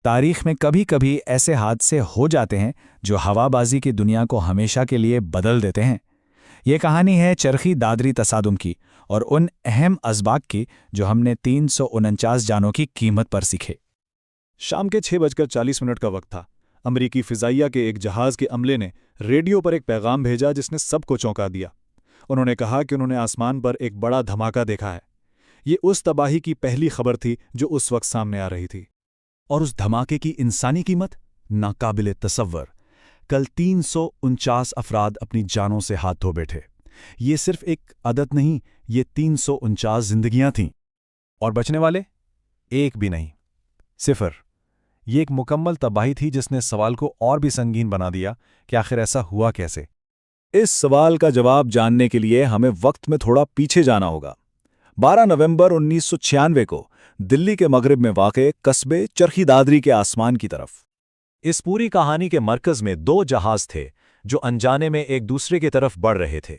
تاریخ میں کبھی کبھی ایسے حادثے ہو جاتے ہیں جو ہوا بازی کی دنیا کو ہمیشہ کے لیے بدل دیتے ہیں۔ یہ کہانی ہے چرخی دادری تصادم کی اور ان اہم اسباق کی جو ہم نے 349 جانوں کی قیمت پر سیکھے۔ شام کے 6:40 کا وقت تھا۔ امریکی فضائیہ کے ایک جہاز کے عملے نے ریڈیو پر ایک پیغام بھیجا جس نے سب کو چونکا دیا۔ انہوں نے کہا کہ انہوں نے آسمان پر ایک بڑا دھماکہ دیکھا ہے۔ یہ اس تباہی کی پہلی خبر تھی جو اس وقت سامنے آ رہی تھی۔ اور اس دھماکے کی انسانی قیمت ناقابل تصور۔ کل 349 افراد اپنی جانوں سے ہاتھ دھو بیٹھے۔ یہ صرف ایک عدد نہیں، یہ 349 زندگیاں تھیں۔ اور بچنے والے؟ ایک بھی نہیں، صفر۔ یہ ایک مکمل تباہی تھی جس نے سوال کو اور بھی سنگین بنا دیا کہ آخر ایسا ہوا کیسے؟ اس سوال کا جواب جاننے کے لیے ہمیں وقت میں تھوڑا پیچھے جانا ہوگا۔ 12 نومبر 1996 کو دلی کے مغرب میں واقع قصبے چرخی دادری کے آسمان کی طرف۔ اس پوری کہانی کے مرکز میں دو جہاز تھے جو انجانے میں ایک دوسرے کی طرف بڑھ رہے تھے۔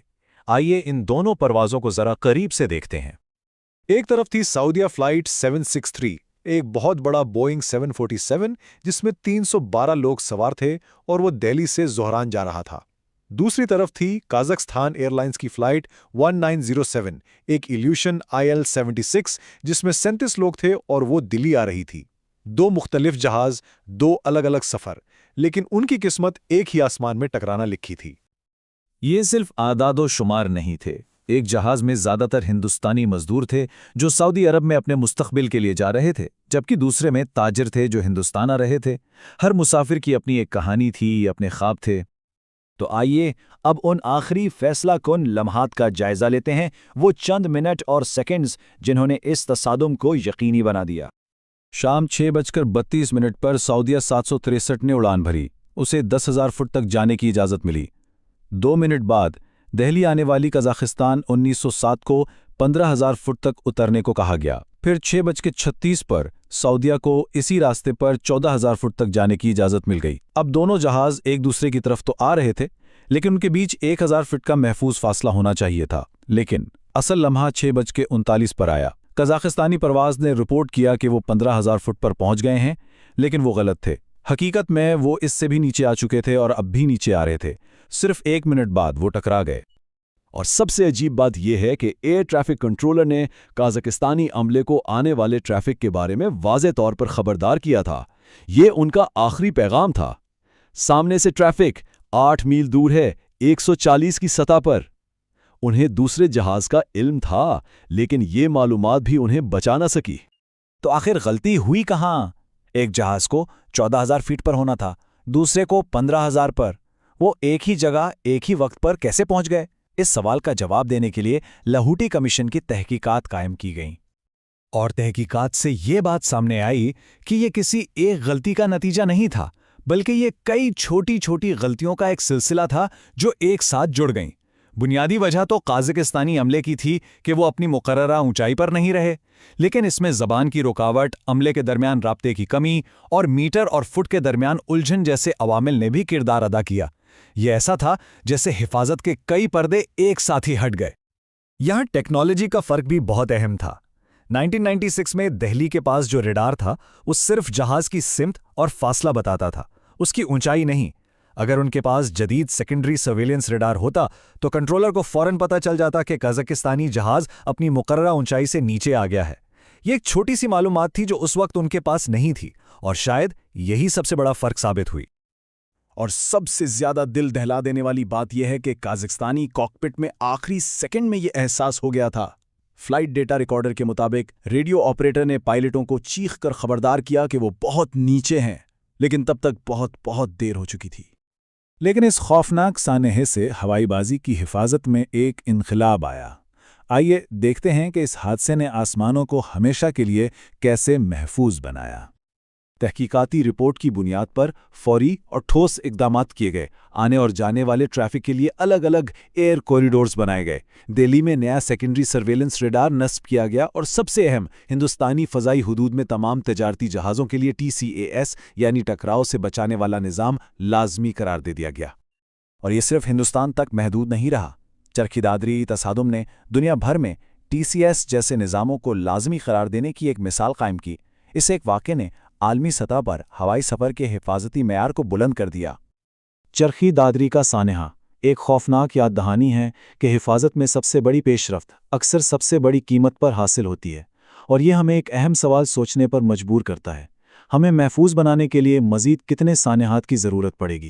آئیے ان دونوں پروازوں کو ذرا قریب سے دیکھتے ہیں۔ ایک طرف تھی سعودیہ فلائٹ 763، ایک بہت بڑا بوئنگ 747 جس میں 312 لوگ سوار تھے اور وہ دہلی سے زہران جا رہا تھا۔ دوسری طرف تھی قازقستان ایئر لائنز کی فلائٹ 1907، ایک ایلیوشن IL-76 جس میں 37 لوگ تھے اور وہ دلی آ رہی تھی۔ دو مختلف جہاز، دو الگ الگ سفر، لیکن ان کی قسمت ایک ہی آسمان میں ٹکرانا لکھی تھی۔ یہ صرف اعداد و شمار نہیں تھے۔ ایک جہاز میں زیادہ تر ہندوستانی مزدور تھے جو سعودی عرب میں اپنے مستقبل کے لیے جا رہے تھے، جبکہ دوسرے میں تاجر تھے جو ہندوستان آ رہے تھے۔ ہر مسافر کی اپنی ایک کہانی تھی، اپنے خواب تھے۔ تو آئیے اب ان آخری فیصلہ کن لمحات کا جائزہ لیتے ہیں، وہ چند منٹ اور سیکنڈز جنہوں نے اس تصادم کو یقینی بنا دیا۔ شام 6:32 پر سعودیہ 763 نے اڑان بھری۔ اسے 10,000 فٹ تک جانے کی اجازت ملی۔ 2 منٹ بعد دہلی آنے والی قازقستان 1907 کو 15,000 فٹ تک اترنے کو کہا گیا۔ پھر 6:36 پر سعودیہ کو اسی راستے پر 14,000 فٹ تک جانے کی اجازت مل گئی۔ اب دونوں جہاز ایک دوسرے کی طرف تو آ رہے تھے، لیکن ان کے بیچ 1,000 فٹ کا محفوظ فاصلہ ہونا چاہیے تھا۔ لیکن اصل لمحہ 6:39 پر آیا۔ قازقستانی پرواز نے رپورٹ کیا کہ وہ 15,000 فٹ پر پہنچ گئے ہیں، لیکن وہ غلط تھے۔ حقیقت میں وہ اس سے بھی نیچے آ چکے تھے اور اب بھی نیچے آ رہے تھے۔ صرف 1 منٹ بعد وہ ٹکرا گئے۔ اور سب سے عجیب بات یہ ہے کہ ایئر ٹریفک کنٹرولر نے قازقستانی عملے کو آنے والے ٹریفک کے بارے میں واضح طور پر خبردار کیا تھا۔ یہ ان کا آخری پیغام تھا۔ سامنے سے ٹریفک 8 میل دور ہے، 140 کی سطح پر۔ انہیں دوسرے جہاز کا علم تھا، لیکن یہ معلومات بھی انہیں بچا نہ سکی۔ تو آخر غلطی ہوئی کہاں؟ ایک جہاز کو 14,000 فٹ پر ہونا تھا، دوسرے کو 15,000 پر۔ وہ ایک ہی جگہ ایک ہی وقت پر کیسے پہنچ گئے؟ اس سوال کا جواب دینے کے لیے لاہوٹی کمیشن کی تحقیقات قائم کی گئیں۔ اور تحقیقات سے یہ بات سامنے آئی کہ یہ کسی ایک غلطی کا نتیجہ نہیں تھا، بلکہ یہ کئی چھوٹی چھوٹی غلطیوں کا ایک سلسلہ تھا جو ایک ساتھ جڑ گئیں۔ بنیادی وجہ تو قازقستانی عملے کی تھی کہ وہ اپنی مقررہ اونچائی پر نہیں رہے، لیکن اس میں زبان کی رکاوٹ، عملے کے درمیان رابطے کی کمی اور میٹر اور فٹ کے درمیان الجھن جیسے عوامل نے بھی کردار ادا کیا۔ یہ ایسا تھا جیسے حفاظت کے کئی پردے ایک ساتھ ہی ہٹ گئے۔ یہاں ٹیکنالوجی کا فرق بھی بہت اہم تھا۔ 1996 میں دہلی کے پاس جو ریڈار تھا وہ صرف جہاز کی سمت اور فاصلہ بتاتا تھا، اس کی اونچائی نہیں۔ اگر ان کے پاس جدید سیکنڈری سرویلنس ریڈار ہوتا تو کنٹرولر کو فوراً پتہ چل جاتا کہ قازقستانی جہاز اپنی مقررہ اونچائی سے نیچے آ گیا ہے۔ یہ ایک چھوٹی سی معلومات تھی جو اس وقت ان کے پاس نہیں تھی، اور شاید یہی سب سے بڑا فرق ثابت ہوئی۔ اور سب سے زیادہ دل دہلا دینے والی بات یہ ہے کہ قازقستانی کاکپٹ میں آخری سیکنڈ میں یہ احساس ہو گیا تھا۔ فلائٹ ڈیٹا ریکارڈر کے مطابق ریڈیو آپریٹر نے پائلٹوں کو چیخ کر خبردار کیا کہ وہ بہت نیچے ہیں، لیکن تب تک بہت دیر ہو چکی تھی۔ لیکن اس خوفناک سانحے سے ہوائی بازی کی حفاظت میں ایک انقلاب آیا۔ آئیے دیکھتے ہیں کہ اس حادثے نے آسمانوں کو ہمیشہ کے لیے کیسے محفوظ بنایا۔ تحقیقاتی رپورٹ کی بنیاد پر فوری اور ٹھوس اقدامات کیے گئے۔ آنے اور جانے والے ٹریفک کے لیے الگ الگ ایئر کوریڈورز بنائے گئے۔ دہلی میں نیا سیکنڈری سرویلنس ریڈار نصب کیا گیا، اور سب سے اہم، ہندوستانی فضائی حدود میں تمام تجارتی جہازوں کے لیے TCAS یعنی ٹکراؤ سے بچانے والا نظام لازمی قرار دے دیا گیا۔ اور یہ صرف ہندوستان تک محدود نہیں رہا۔ چرخی دادری تصادم نے دنیا بھر میں TCS جیسے نظاموں کو لازمی قرار دینے کی ایک مثال قائم کی۔ اس ایک واقعے نے عالمی سطح پر ہوائی سفر کے حفاظتی معیار کو بلند کر دیا۔ چرخی دادری کا سانحہ ایک خوفناک یاد دہانی ہے کہ حفاظت میں سب سے بڑی پیش رفت اکثر سب سے بڑی قیمت پر حاصل ہوتی ہے، اور یہ ہمیں ایک اہم سوال سوچنے پر مجبور کرتا ہے: ہمیں محفوظ بنانے کے لیے مزید کتنے سانحات کی ضرورت پڑے گی؟